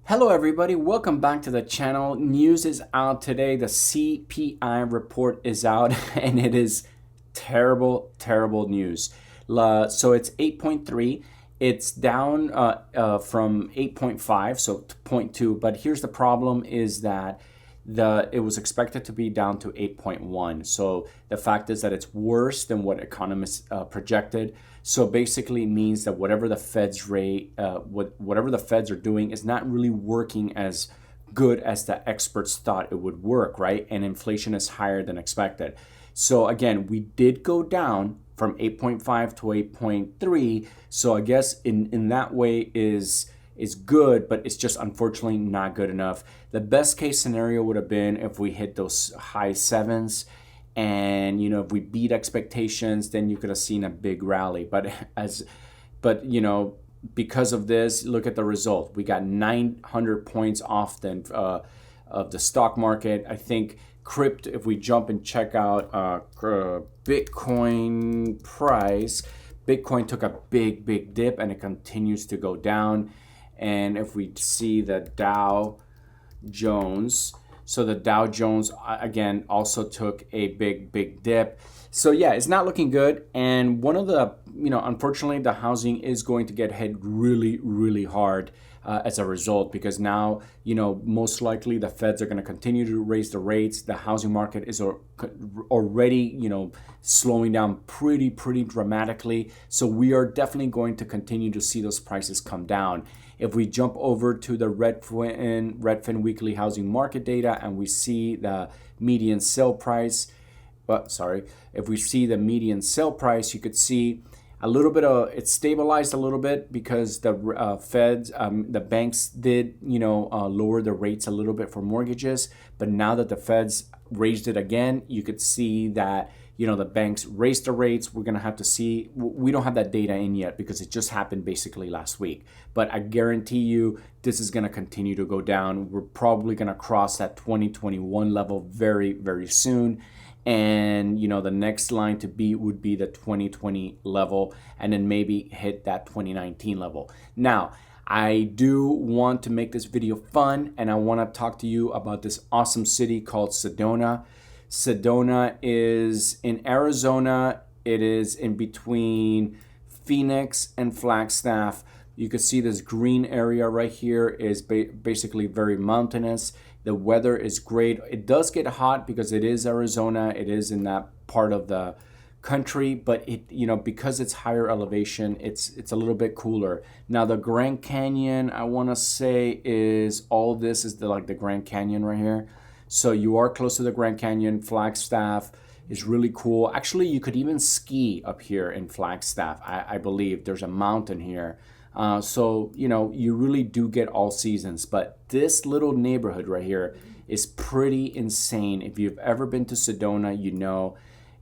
Hello everybody, welcome back to the channel. News is out today. The CPI report is out and it is terrible news. So it's 8.3. It's down from 8.5, so 0.2. But here's the problem is that it was expected to be down to 8.1. So the fact is that it's worse than what economists projected. So basically it means that whatever the Fed's rate, whatever the Feds are doing is not really working as good as the experts thought it would work, right? And inflation is higher than expected. So again, we did go down from 8.5 to 8.3. So I guess in that way is good, but it's just unfortunately not good enough. The best case scenario would have been if we hit those high sevens, and if we beat expectations, then you could have seen a big rally. But because of this, look at the result. We got 900 points off of the stock market. I think if we jump and check out Bitcoin price, Bitcoin took a big dip and it continues to go down. And if we see the Dow Jones, so the Dow Jones again also took a big dip. So yeah, it's not looking good. And one of the, unfortunately, the housing is going to get hit really hard as a result, because now, most likely the Feds are going to continue to raise the rates. The housing market is already, slowing down pretty dramatically. So we are definitely going to continue to see those prices come down. If we jump over to the Redfin weekly housing market data and we see the median sale price, if we see the median sale price, you could see a little bit of it stabilized a little bit because the Feds, the banks did, lower the rates a little bit for mortgages. But now that the Feds raised it again, you could see that, the banks raised the rates. We're going to have to see. We don't have that data in yet because it just happened basically last week. But I guarantee you this is going to continue to go down. We're probably going to cross that 2021 level very soon. And, the next line to beat would be the 2020 level, and then maybe hit that 2019 level. Now, I do want to make this video fun, and I want to talk to you about this awesome city called Sedona. Sedona is in Arizona. It is in between Phoenix and Flagstaff. You can see this green area right here is basically very mountainous. The weather is great. It does get hot because it is Arizona. It is in that part of the country, but because it's higher elevation, it's a little bit cooler. Now the Grand Canyon, I want to say, is all this is the Grand Canyon right here. So you are close to the Grand Canyon. Flagstaff is really cool. Actually, you could even ski up here in Flagstaff. I believe there's a mountain here. So, you really do get all seasons. But this little neighborhood right here is pretty insane. If you've ever been to Sedona,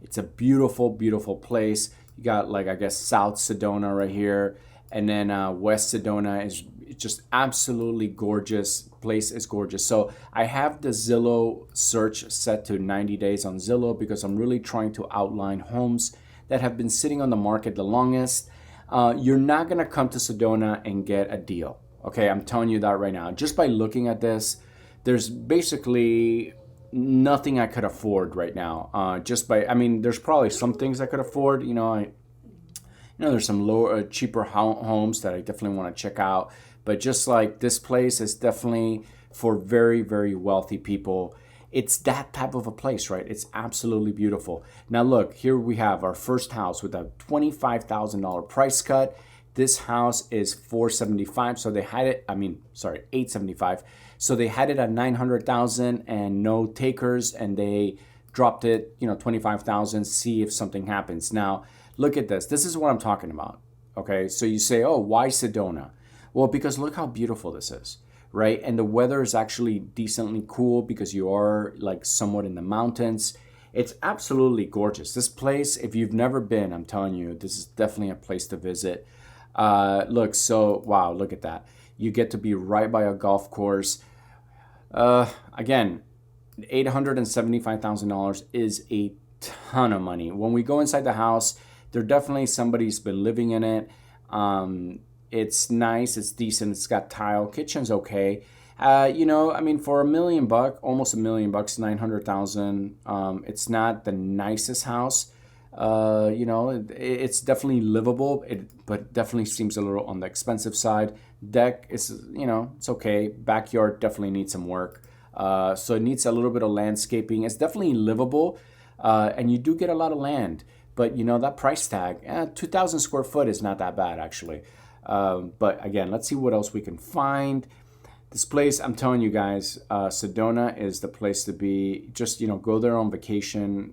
it's a beautiful place. You got South Sedona right here. And then West Sedona is just absolutely gorgeous. Place is gorgeous. So I have the Zillow search set to 90 days on Zillow because I'm really trying to outline homes that have been sitting on the market the longest. You're not going to come to Sedona and get a deal. Okay, I'm telling you that right now. Just by looking at this, there's basically nothing I could afford right now. There's probably some things I could afford. There's some lower, cheaper homes that I definitely want to check out. But just like this place is definitely for very wealthy people. It's that type of a place, right? It's absolutely beautiful. Now look, here we have our first house with a $25,000 price cut. This house is $475, so they had it, $875. So they had it at $900,000 and no takers, and they dropped it, $25,000, see if something happens. Now, look at this. This is what I'm talking about. Okay, so you say, oh, why Sedona? Well, because look how beautiful this is. Right? And the weather is actually decently cool because you are somewhat in the mountains. It's absolutely gorgeous. This place, if you've never been, I'm telling you, this is definitely a place to visit. Wow, look at that. You get to be right by a golf course. Again, $875,000 is a ton of money. When we go inside the house, there definitely somebody's been living in it. It's nice. It's decent. It's got tile. Kitchen's okay. I mean, for $1 million, almost $1 million, 900,000. It's not the nicest house. It's definitely livable. But definitely seems a little on the expensive side. Deck is, it's okay. Backyard definitely needs some work. So it needs a little bit of landscaping. It's definitely livable, and you do get a lot of land. But that price tag, 2,000 square foot is not that bad actually. But again, let's see what else we can find. This place, I'm telling you guys, Sedona is the place to be. Just, go there on vacation,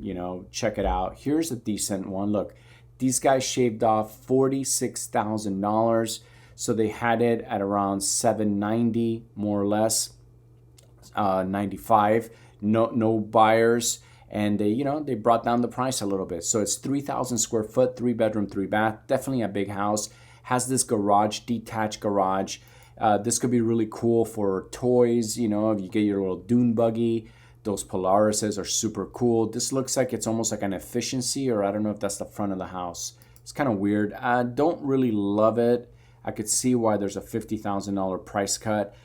check it out. Here's a decent one. Look, these guys shaved off $46,000. So they had it at around 790, more or less, 95. No buyers. And they brought down the price a little bit. So it's 3,000 square foot, 3-bedroom, 3-bath. Definitely a big house. Has this garage, detached garage. This could be really cool for toys, if you get your little dune buggy. Those Polarises are super cool. This looks like it's almost like an efficiency, or I don't know if that's the front of the house. It's kind of weird. I don't really love it. I could see why there's a $50,000 price cut.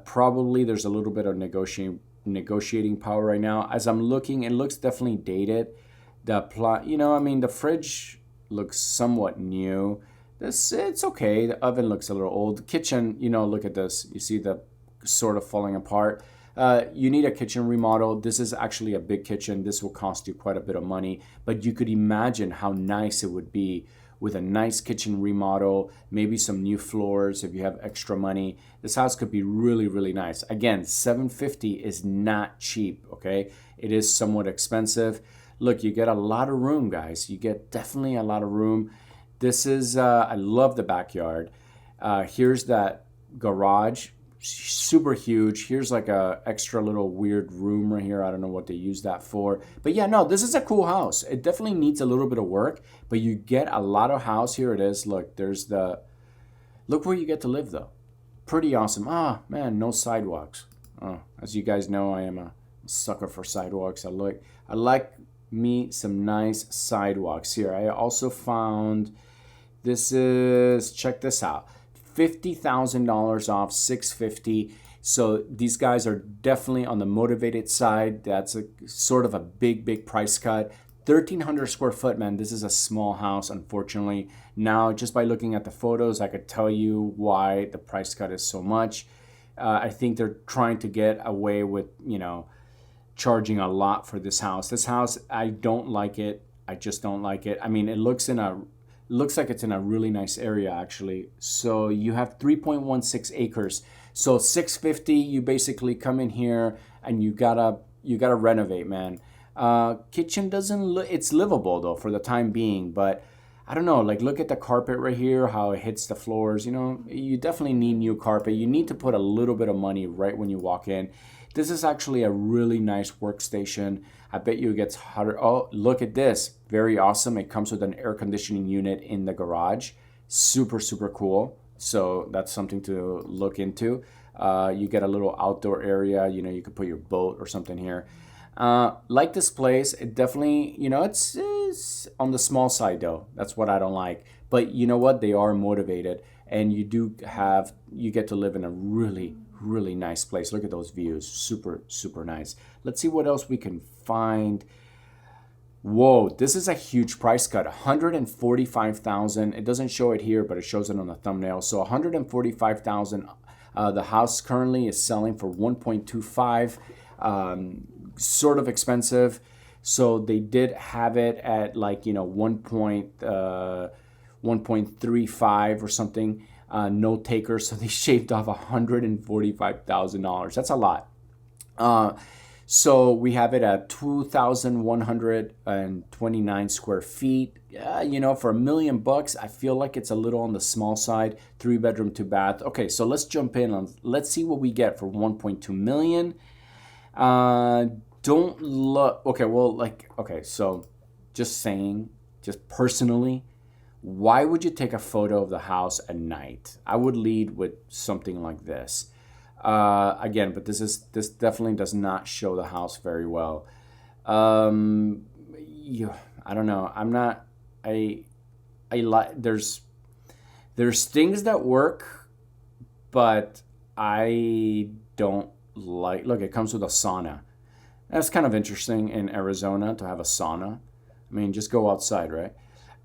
Probably there's a little bit of negotiating power right now. As I'm looking, it looks definitely dated. The fridge looks somewhat new. It's okay. The oven looks a little old. The kitchen, look at this. You see the sort of falling apart. You need a kitchen remodel. This is actually a big kitchen. This will cost you quite a bit of money, but you could imagine how nice it would be with a nice kitchen remodel, maybe some new floors if you have extra money. This house could be really, really nice. Again, $750 is not cheap, okay? It is somewhat expensive. Look, you get a lot of room, guys. You get definitely a lot of room. This is, I love the backyard. Here's that garage, super huge. Here's like a extra little weird room right here. I don't know what they use that for. But yeah, no, this is a cool house. It definitely needs a little bit of work, but you get a lot of house. Here it is. Look, look where you get to live though. Pretty awesome. Man, no sidewalks. As you guys know, I am a sucker for sidewalks. I like me some nice sidewalks here. I also found, check this out. $50,000 off, $650. So these guys are definitely on the motivated side. That's a sort of a big price cut. 1,300 square foot, man. This is a small house, unfortunately. Now, just by looking at the photos, I could tell you why the price cut is so much. I think they're trying to get away with, charging a lot for this house. This house, I don't like it. I just don't like it. I mean, it looks like it's in a really nice area actually. So you have 3.16 acres. So $650, you basically come in here and you gotta renovate, man. Kitchen doesn't look, it's livable though for the time being, but I don't know, like look at the carpet right here, how it hits the floors. You definitely need new carpet. You need to put a little bit of money right when you walk in. This is actually a really nice workstation. I bet you it gets hotter. Oh, look at this. Very awesome. It comes with an air conditioning unit in the garage. Super, super cool. So that's something to look into. You get a little outdoor area. You could put your boat or something here. Like this place, it definitely, it's on the small side though. That's what I don't like. But you know what? They are motivated, and you get to live in a really, really nice place. Look at those views. Super, super nice. Let's see what else we can find. Whoa, this is a huge price cut. $145,000. It doesn't show it here, but it shows it on the thumbnail. So $145,000. The house currently is selling for $1.25. Sort of expensive. So they did have it at 1.35 or something. No takers, so they shaved off $145,000. That's a lot. So we have it at 2,129 square feet. For $1 million, I feel like it's a little on the small side. 3-bedroom, 2-bath. Okay, so let's jump in. Let's see what we get for 1.2 million. Don't look. Okay, so just personally, why would you take a photo of the house at night? I would lead with something like this. Again, but this definitely does not show the house very well. I don't know. There's There's things that work, but I don't like. Look, it comes with a sauna. That's kind of interesting in Arizona to have a sauna. I mean, just go outside, right?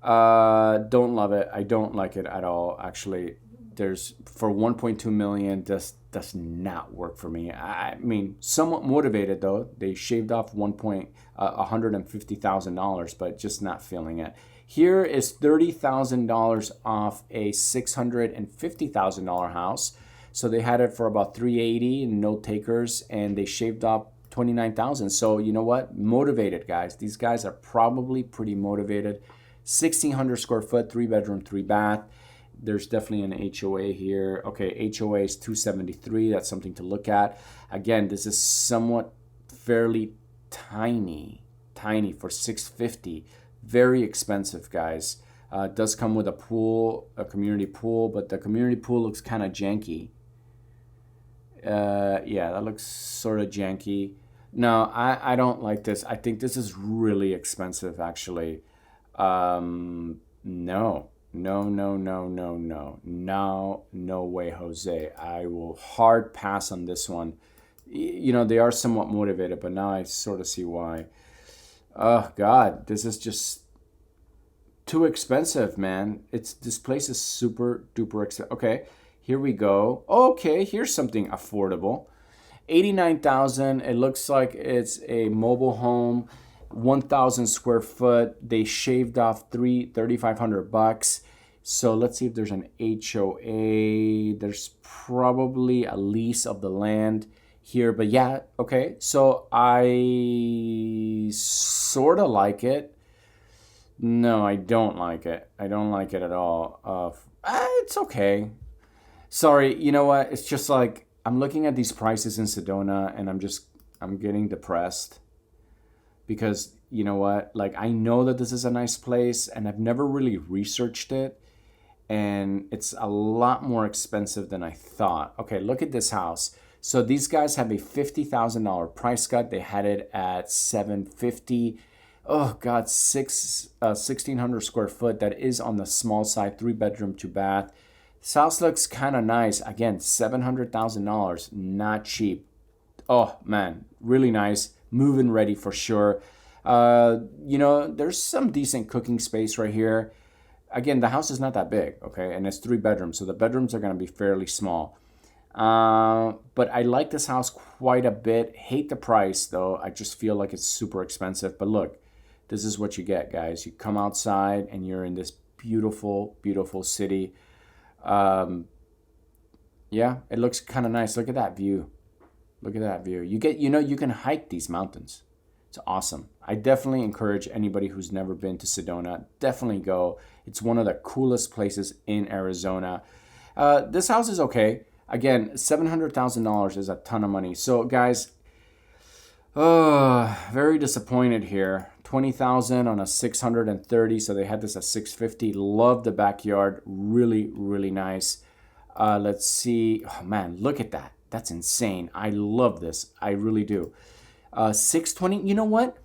Don't love it. I don't like it at all. Actually, there's for 1.2 million. This does not work for me. I mean, somewhat motivated though. They shaved off $150,000, but just not feeling it. Here is $30,000 off a $650,000 house. So they had it for about 380 and no takers, and they shaved off 29,000. So you know what? Motivated guys. These guys are probably pretty motivated. 1,600 square foot, 3-bedroom, 3-bath. There's definitely an HOA here. Okay, HOA is 273. That's something to look at. Again, this is somewhat fairly tiny for 650. Very expensive, guys. It does come with a pool, a community pool, but the community pool looks kind of janky. Yeah, that looks sort of janky. No, I don't like this. I think this is really expensive, actually. No, no way, Jose. I will hard pass on this one. You know, they are somewhat motivated, but now I sort of see why. Oh God, this is just too expensive, man. This place is super duper expensive. Okay, here we go. Okay, here's something affordable. 89,000. It looks like it's a mobile home, 1,000 square foot. They shaved off $3,500. So let's see if there's an HOA. There's probably a lease of the land here, but yeah, okay. So I sort of like it. No, I don't like it. I don't like it at all. It's okay. Sorry, you know what? It's just like I'm looking at these prices in Sedona and I'm getting depressed because you know what? Like I know that this is a nice place and I've never really researched it and it's a lot more expensive than I thought. Okay, look at this house. So these guys have a $50,000 price cut. They had it at $750,000. Oh God, 1,600 square foot. That is on the small side, 3-bedroom, 2-bath. This house looks kind of nice. Again, $700,000, not cheap. Oh man, really nice. Move-in ready for sure. You know, there's some decent cooking space right here. Again, the house is not that big, okay, and it's 3 bedrooms, so the bedrooms are going to be fairly small. But I like this house quite a bit. Hate the price though. I just feel like it's super expensive. But look, this is what you get, guys. You come outside and you're in this beautiful, beautiful city. Yeah, it looks kind of nice. Look at that view. Look at that view. You can hike these mountains. It's awesome. I definitely encourage anybody who's never been to Sedona, definitely go. It's one of the coolest places in Arizona. This house is okay. Again, $700,000 is a ton of money. So guys, very disappointed here. 20,000 on a 630. So they had this at 650. Love the backyard. Really, really nice. Let's see. Oh man, look at that. That's insane. I love this. I really do. 620. You know what?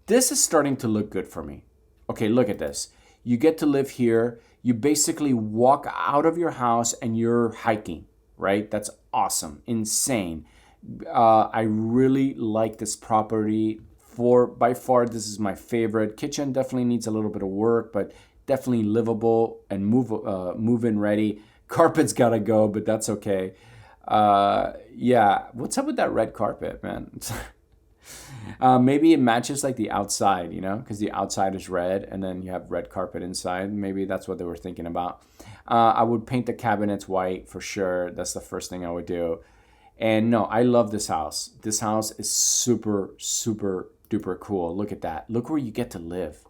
This is starting to look good for me. Okay, look at this. You get to live here. You basically walk out of your house and you're hiking, right? That's awesome. Insane. I really like this property. By far, this is my favorite. Kitchen definitely needs a little bit of work, but definitely livable and move-in ready. Carpet's gotta go, but that's okay. Yeah, what's up with that red carpet, man? Maybe it matches like the outside, you know, because the outside is red and then you have red carpet inside. Maybe that's what they were thinking about. I would paint the cabinets white for sure. That's the first thing I would do. And no, I love this house. This house is super, super duper cool. Look at that. Look where you get to live.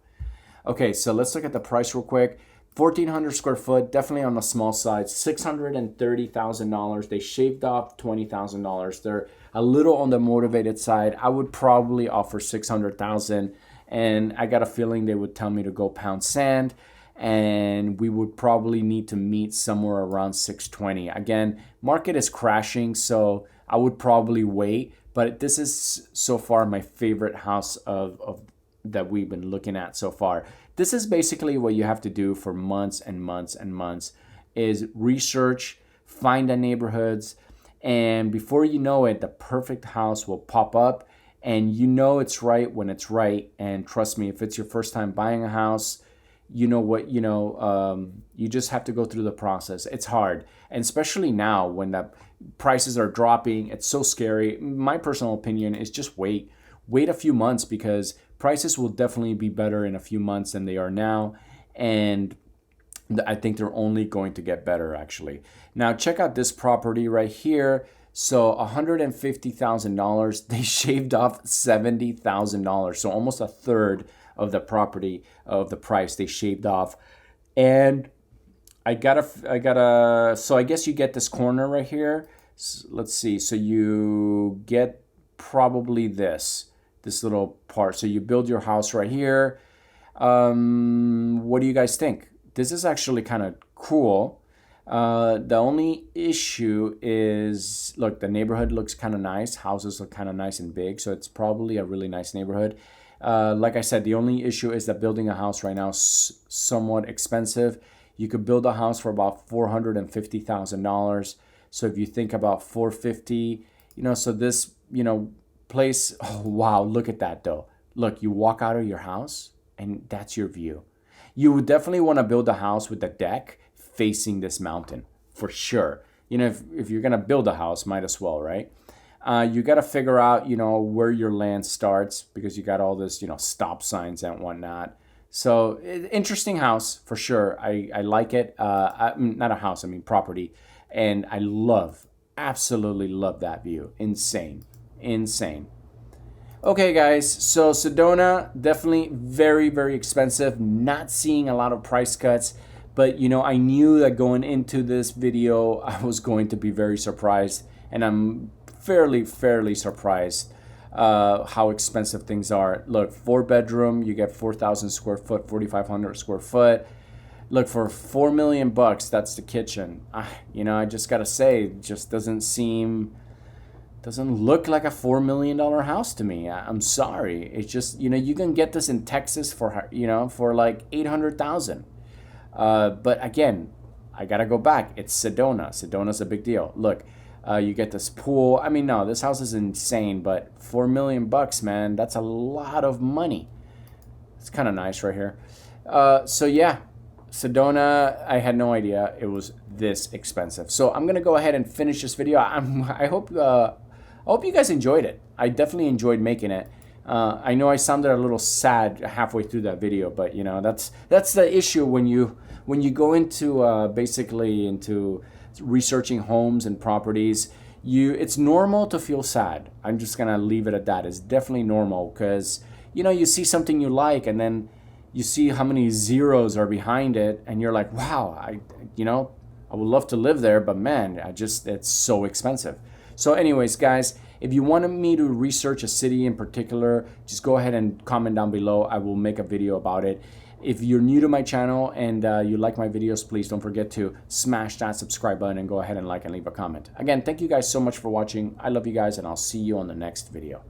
Okay, so let's look at the price real quick. 1,400 square foot, definitely on the small side. $630,000. They shaved off $20,000. They're a little on the motivated side. I would probably offer $600,000, and I got a feeling they would tell me to go pound sand, and we would probably need to meet somewhere around 620. Again, market is crashing, so I would probably wait. But this is so far my favorite house of that we've been looking at so far. This is basically what you have to do for months and months and months is research, find the neighborhoods, and before you know it, the perfect house will pop up, and you know it's right when it's right. And trust me, if it's your first time buying a house, you know what, you just have to go through the process. It's hard, and especially now when the prices are dropping, it's so scary. My personal opinion is just wait a few months, because prices will definitely be better in a few months than they are now, and I think they're only going to get better actually. Now check out this property right here. So $150,000, they shaved off $70,000, so almost a third of the property of the price they shaved off. And I gotta, so I guess you get this corner right here. So let's see. So you get probably this little part. So you build your house right here. What do you guys think? This is actually kind of cool. The only issue is, look, the neighborhood looks kind of nice. Houses look kind of nice and big. So it's probably a really nice neighborhood. Like I said, the only issue is that building a house right now is somewhat expensive. You could build a house for about $450,000. So if you think about 450, so this, place, oh, wow, look at that though. Look, you walk out of your house and that's your view. You would definitely want to build a house with a deck facing this mountain for sure. If you're going to build a house, might as well, right? You got to figure out, where your land starts, because you got all this, stop signs and whatnot. So interesting house for sure. I like it. Not a house, I mean property. And I absolutely love that view. Insane. Okay, guys. So Sedona, definitely very, very expensive. Not seeing a lot of price cuts. But, I knew that going into this video, I was going to be very surprised. And I'm fairly surprised how expensive things are. Look, 4-bedroom, you get 4,000 square foot, 4,500 square foot. Look, for $4 million, that's the kitchen. I just gotta say, it just doesn't look like a $4 million house to me. I'm sorry. It's just, you can get this in Texas for like 800,000. But again, I gotta go back. It's Sedona. Sedona's a big deal. Look. You get this pool. I mean, no, this house is insane, but $4 million, man, that's a lot of money. It's kind of nice right here. So yeah, Sedona, I had no idea it was this expensive. So I'm gonna go ahead and finish this video. I hope you guys enjoyed it. I definitely enjoyed making it. I know I sounded a little sad halfway through that video, but that's the issue when you go into basically into researching homes and properties. It's normal to feel sad. I'm just gonna leave it at that. It's definitely normal, because you see something you like, and then you see how many zeros are behind it, and you're like, wow, I would love to live there, but man, it's so expensive. So anyways, guys, if you wanted me to research a city in particular, just go ahead and comment down below. I will make a video about it. If you're new to my channel and you like my videos, please don't forget to smash that subscribe button and go ahead and like and leave a comment. Again, thank you guys so much for watching. I love you guys, and I'll see you on the next video.